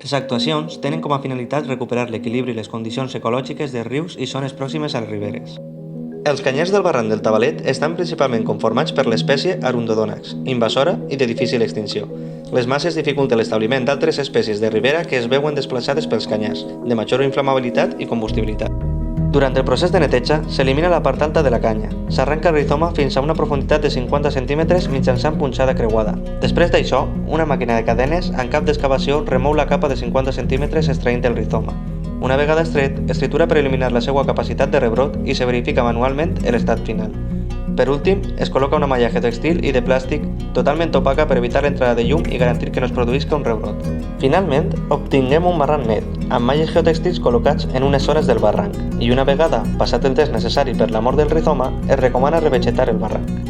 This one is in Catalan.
Les actuacions tenen com a finalitat recuperar l'equilibri i les condicions ecològiques de rius i zones pròximes a les riberes. Els canyers del barranc del Tabalet estan principalment conformats per l'espècie Arundodònax, invasora i de difícil extinció. Les masses dificulten l'establiment d'altres espècies de ribera que es veuen desplaçades pels canyars, de major inflamabilitat i combustibilitat. Durant el procés de neteja, s'elimina la part alta de la canya. S'arrenca el rizoma fins a una profunditat de 50 centímetres mitjançant punxada creuada. Després d'això, una màquina de cadenes amb cap d'excavació remou la capa de 50 centímetres extraint el rizoma. Una vegada extret, es tritura per eliminar la seva capacitat de rebrot i se verifica manualment l'estat final. Per últim, es col·loca una malla geotèxtil i de plàstic totalment opaca per evitar l'entrada de llum i garantir que no es produïsca un rebrot. Finalment, obtinguem un barranc net, amb malles geotèxtils col·locats en unes zones del barranc, i una vegada passat el temps necessari per la mort del rizoma, es recomana revegetar el barranc.